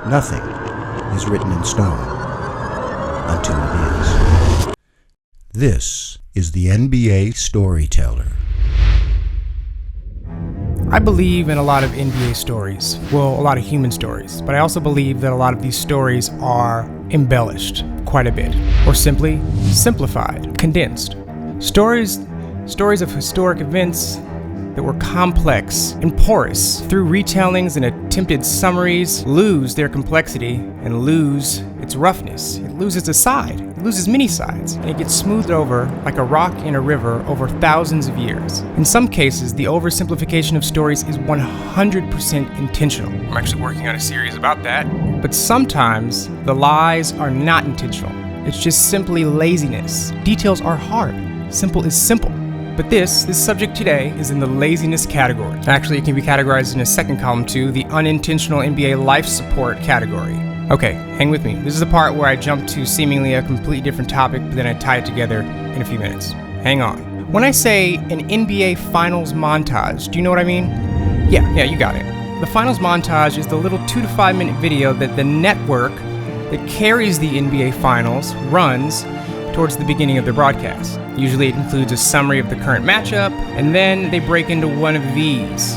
Nothing is written in stone until it is. This is the NBA Storyteller. I believe in a lot of NBA stories, well, a lot of human stories, but I also believe that a lot of these stories are embellished quite a bit, or simply simplified, condensed. Stories of historic events that were complex and porous through retellings and attempted summaries lose their complexity and lose its roughness. It loses a side. It loses many sides, and it gets smoothed over like a rock in a river over thousands of years. In some cases, the oversimplification of stories is 100% intentional. I'm actually working on a series about that. But sometimes the lies are not intentional. It's just simply laziness. Details are hard. Simple is simple. But this subject today is in the laziness category. Actually, it can be categorized in a second column too, the unintentional NBA life support category. Okay, hang with me. This is the part where I jump to seemingly a completely different topic, but then I tie it together in a few minutes. Hang on. When I say an NBA Finals Montage, do you know what I mean? Yeah, you got it. The Finals Montage is the little 2 to 5 minute video that the network that carries the NBA Finals runs towards the beginning of their broadcast. Usually it includes a summary of the current matchup, and then they break into one of these.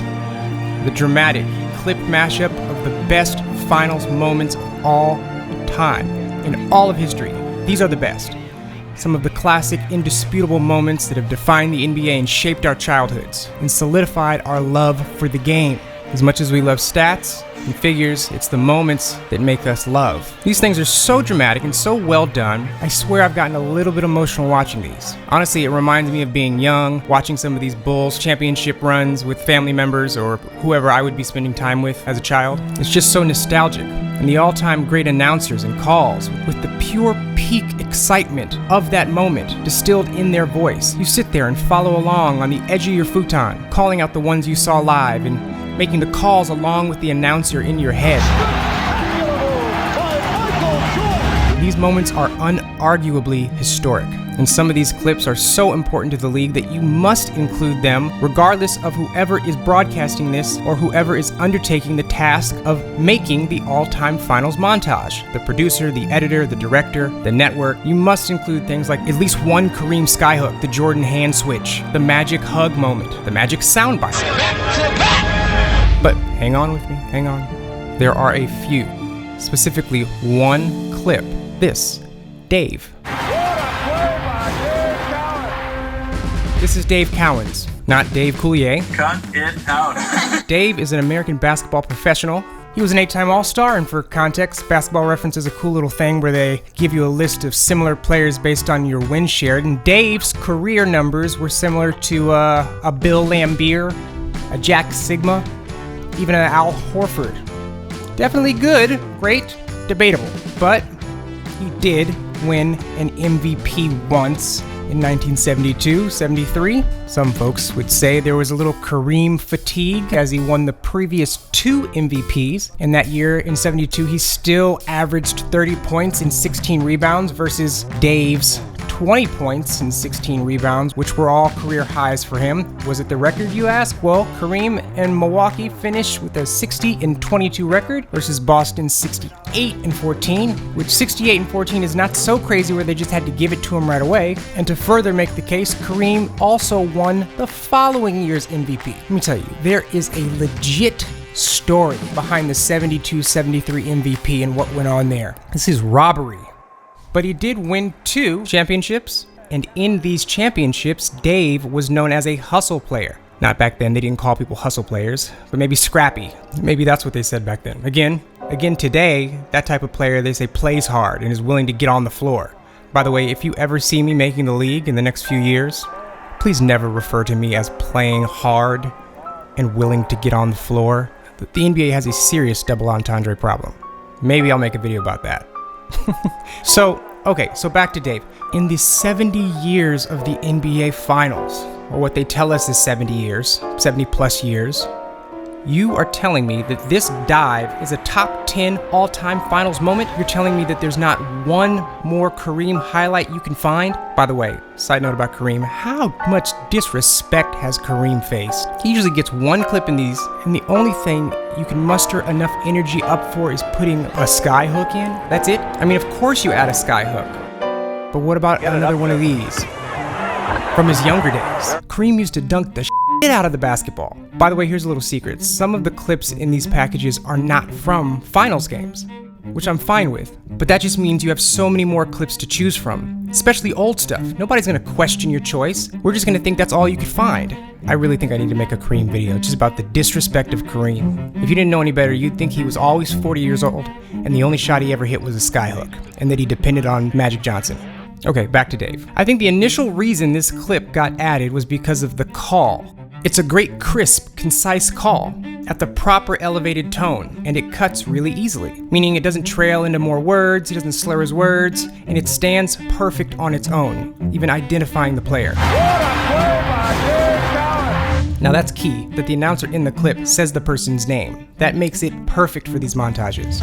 The dramatic, clipped mashup of the best finals moments of all time, in all of history. These are the best. Some of the classic, indisputable moments that have defined the NBA and shaped our childhoods, and solidified our love for the game. As much as we love stats and figures, it's the moments that make us love. These things are so dramatic and so well done, I swear I've gotten a little bit emotional watching these. Honestly, it reminds me of being young, watching some of these Bulls championship runs with family members or whoever I would be spending time with as a child. It's just so nostalgic. And the all-time great announcers and calls with the pure peak excitement of that moment distilled in their voice. You sit there and follow along on the edge of your futon, calling out the ones you saw live and making the calls along with the announcer in your head. These moments are unarguably historic, and some of these clips are so important to the league that you must include them regardless of whoever is broadcasting this or whoever is undertaking the task of making the all-time finals montage. The producer, the editor, the director, the network. You must include things like at least one Kareem skyhook, the Jordan hand switch, the magic hug moment, the magic soundbite. But hang on with me, hang on. There are a few, specifically one clip. This, Dave. This is Dave Cowins, not Dave Coulier. Cut it out. Dave is an American basketball professional. He was an 8-time All-Star, and for context, Basketball Reference is a cool little thing where they give you a list of similar players based on your win share, and Dave's career numbers were similar to a Bill Laimbeer, a Jack Sigma, even an Al Horford. Definitely good, great, debatable, but he did win an MVP once in 1972-73. Some folks would say there was a little Kareem fatigue as he won the previous 2 MVPs. And that year in 72, he still averaged 30 points and 16 rebounds versus Dave's 20 points and 16 rebounds, which were all career highs for him. Was it the record, you ask? Well, Kareem and Milwaukee finished with a 60-22 record versus Boston's 68-14, which 68-14 is not so crazy where they just had to give it to him right away. And to further make the case, Kareem also won the following year's MVP. Let me tell you, there is a legit story behind the 72-73 MVP and what went on there. This is robbery. But he did win 2 championships, and in these championships, Dave was known as a hustle player. Not back then, they didn't call people hustle players, but maybe scrappy. Maybe that's what they said back then. Again, today, that type of player, they say plays hard and is willing to get on the floor. By the way, if you ever see me making the league in the next few years, please never refer to me as playing hard and willing to get on the floor. The NBA has a serious double entendre problem. Maybe I'll make a video about that. So back to Dave. In the 70 years of the NBA Finals, or what they tell us is 70 years, 70 plus years, You are telling me that this dive is a top 10 all-time finals moment? You're telling me that there's not one more Kareem highlight you can find? By the way, side note about Kareem, how much disrespect has Kareem faced? He usually gets one clip in these, and the only thing you can muster enough energy up for is putting a sky hook in? That's it? I mean, of course you add a sky hook. But what about another one of these? From his younger days, Kareem used to dunk the shit out of the basketball. By the way, here's a little secret. Some of the clips in these packages are not from finals games, which I'm fine with. But that just means you have so many more clips to choose from, especially old stuff. Nobody's gonna question your choice. We're just gonna think that's all you could find. I really think I need to make a Kareem video just about the disrespect of Kareem. If you didn't know any better, you'd think he was always 40 years old, and the only shot he ever hit was a skyhook, and that he depended on Magic Johnson. Okay, back to Dave. I think the initial reason this clip got added was because of the call. It's a great, crisp, concise call at the proper elevated tone, and it cuts really easily, meaning it doesn't trail into more words, he doesn't slur his words, and it stands perfect on its own, even identifying the player. Now that's key, that the announcer in the clip says the person's name. That makes it perfect for these montages.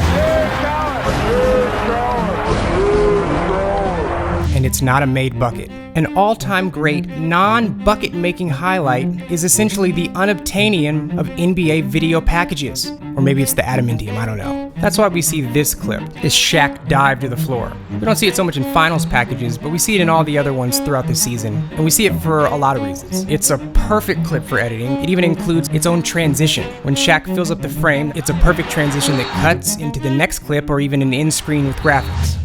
And it's not a made bucket. An all-time great, non-bucket making highlight is essentially the unobtainium of NBA video packages. Or maybe it's the adamantium, I don't know. That's why we see this clip, this Shaq dive to the floor. We don't see it so much in finals packages, but we see it in all the other ones throughout the season. And we see it for a lot of reasons. It's a perfect clip for editing. It even includes its own transition. When Shaq fills up the frame, it's a perfect transition that cuts into the next clip or even an end screen with graphics.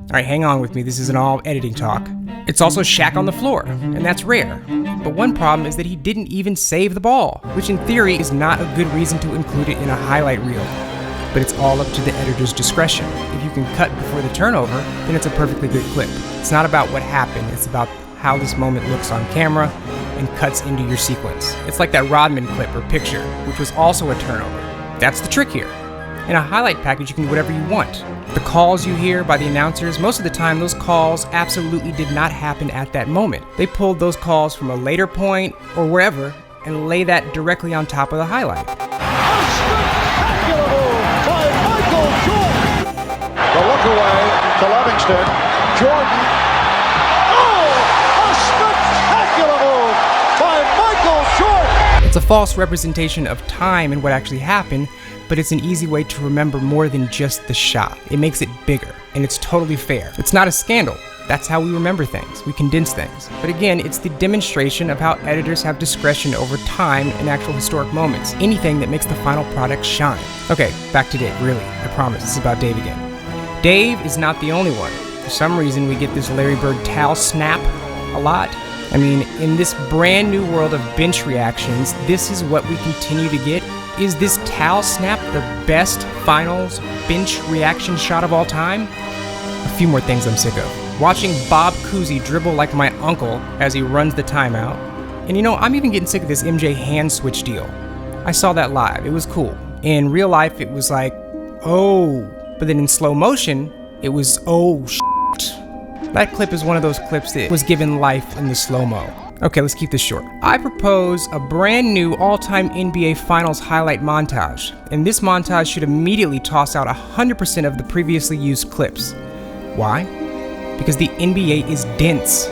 Alright, hang on with me, this isn't all editing talk. It's also Shaq on the floor, and that's rare. But one problem is that he didn't even save the ball, which in theory is not a good reason to include it in a highlight reel. But it's all up to the editor's discretion. If you can cut before the turnover, then it's a perfectly good clip. It's not about what happened, it's about how this moment looks on camera and cuts into your sequence. It's like that Rodman clip or picture, which was also a turnover. That's the trick here. In a highlight package, you can do whatever you want. The calls you hear by the announcers, most of the time those calls absolutely did not happen at that moment. They pulled those calls from a later point or wherever and lay that directly on top of the highlight. The look away to Livingston. Jordan. Oh, a spectacular move by Michael Jordan. It's a false representation of time and what actually happened, but it's an easy way to remember more than just the shot. It makes it bigger, and it's totally fair. It's not a scandal. That's how we remember things. We condense things. But again, it's the demonstration of how editors have discretion over time and actual historic moments. Anything that makes the final product shine. Okay, back to Dave, really. I promise, this is about Dave again. Dave is not the only one. For some reason, we get this Larry Bird towel snap a lot. I mean, in this brand new world of bench reactions, this is what we continue to get. Is this towel snap the best finals bench reaction shot of all time? A few more things I'm sick of. Watching Bob Cousy dribble like my uncle as he runs the timeout. And you know, I'm even getting sick of this MJ hand switch deal. I saw that live, it was cool. In real life, it was like, oh. But then in slow motion, it was, oh shit. That clip is one of those clips that was given life in the slow-mo. Okay, let's keep this short. I propose a brand new all-time NBA Finals highlight montage, and this montage should immediately toss out 100% of the previously used clips. Why? Because the NBA is dense.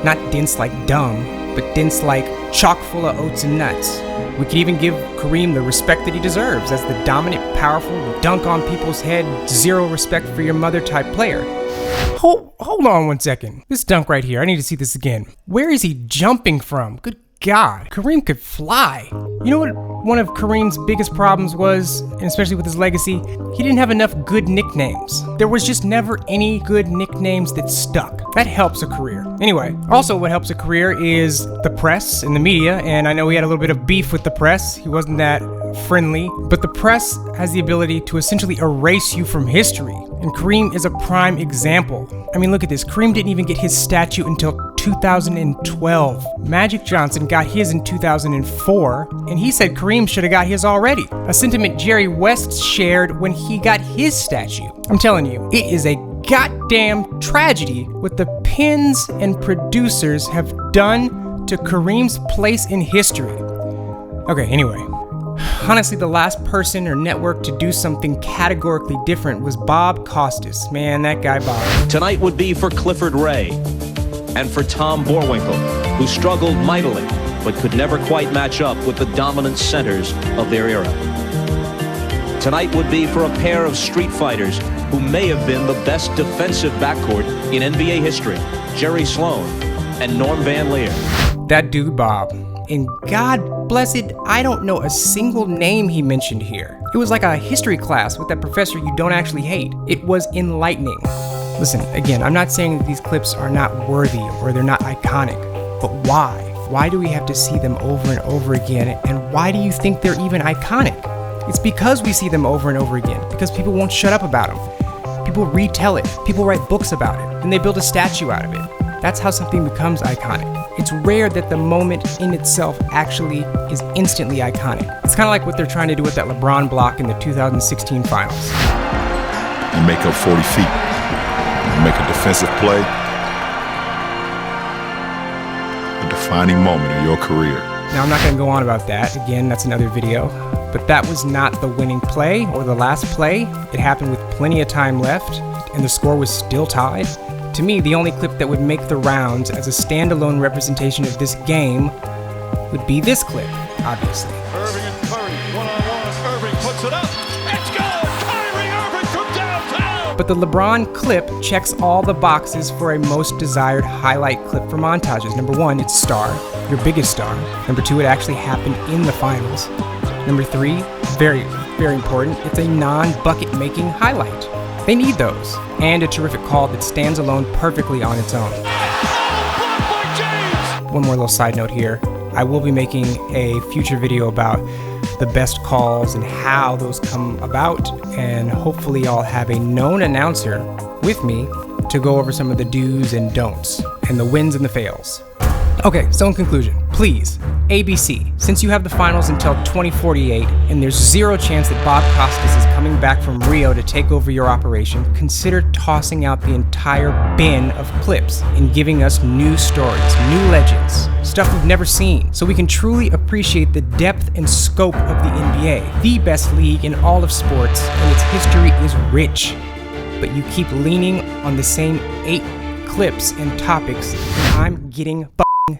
Not dense like dumb, but dense like chock full of oats and nuts. We could even give Kareem the respect that he deserves as the dominant, powerful, dunk on people's head, zero respect for your mother type player. Hold on one second. This dunk right here, I need to see this again. Where is he jumping from? Good God, Kareem could fly. You know what one of Kareem's biggest problems was, and especially with his legacy? He didn't have enough good nicknames. There was just never any good nicknames that stuck. That helps a career. Anyway, also what helps a career is the press and the media, and I know he had a little bit of beef with the press. He wasn't that friendly, but the press has the ability to essentially erase you from history, and Kareem is a prime example. I mean, look at this. Kareem didn't even get his statue until 2012. Magic Johnson got his in 2004, and he said Kareem should have got his already. A sentiment Jerry West shared when he got his statue. I'm telling you, it is a goddamn tragedy what the pens and producers have done to Kareem's place in history. Okay, anyway, Honestly, the last person or network to do something categorically different was Bob Costas. Man, that guy Bob. Tonight would be for Clifford Ray and for Tom Boerwinkle, who struggled mightily but could never quite match up with the dominant centers of their era. Tonight would be for a pair of street fighters who may have been the best defensive backcourt in NBA history, Jerry Sloan and Norm Van Leer. That dude Bob. And God bless it, I don't know a single name he mentioned here. It was like a history class with that professor you don't actually hate. It was enlightening. Listen, again, I'm not saying that these clips are not worthy or they're not iconic, but why? Why do we have to see them over and over again, and why do you think they're even iconic? It's because we see them over and over again, because people won't shut up about them. People retell it, people write books about it, and they build a statue out of it. That's how something becomes iconic. It's rare that the moment in itself actually is instantly iconic. It's kind of like what they're trying to do with that LeBron block in the 2016 finals. You make up 40 feet, you make a defensive play, a defining moment in your career. Now, I'm not going to go on about that. Again, that's another video. But that was not the winning play or the last play. It happened with plenty of time left, and the score was still tied. To me, the only clip that would make the rounds as a standalone representation of this game would be this clip, obviously. Irving and Curry, one-on-one. Irving puts it up. It's good! Kyrie Irving from downtown! But the LeBron clip checks all the boxes for a most desired highlight clip for montages. Number one, it's star, your biggest star. Number two, it actually happened in the finals. Number three, very, very important, it's a non-bucket making highlight. They need those, and a terrific call that stands alone perfectly on its own. One more little side note here. I will be making a future video about the best calls and how those come about, and hopefully I'll have a known announcer with me to go over some of the do's and don'ts, and the wins and the fails. Okay, so in conclusion, please, ABC, since you have the finals until 2048 and there's zero chance that Bob Costas is coming back from Rio to take over your operation, consider tossing out the entire bin of clips and giving us new stories, new legends, stuff we've never seen, so we can truly appreciate the depth and scope of the NBA, the best league in all of sports, and its history is rich. But you keep leaning on the same 8 clips and topics, and I'm getting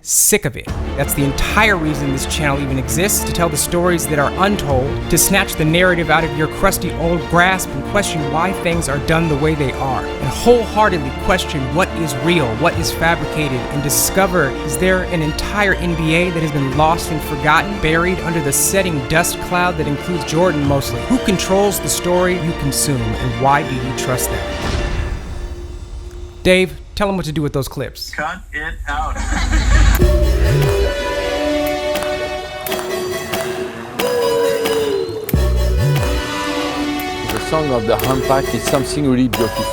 sick of it. That's the entire reason this channel even exists, to tell the stories that are untold, to snatch the narrative out of your crusty old grasp and question why things are done the way they are, and wholeheartedly question what is real, what is fabricated, and discover, is there an entire NBA that has been lost and forgotten, buried under the setting dust cloud that includes Jordan mostly? Who controls the story you consume, and why do you trust them? Dave, tell them what to do with those clips. Cut it out. The song of the humpback is something really beautiful.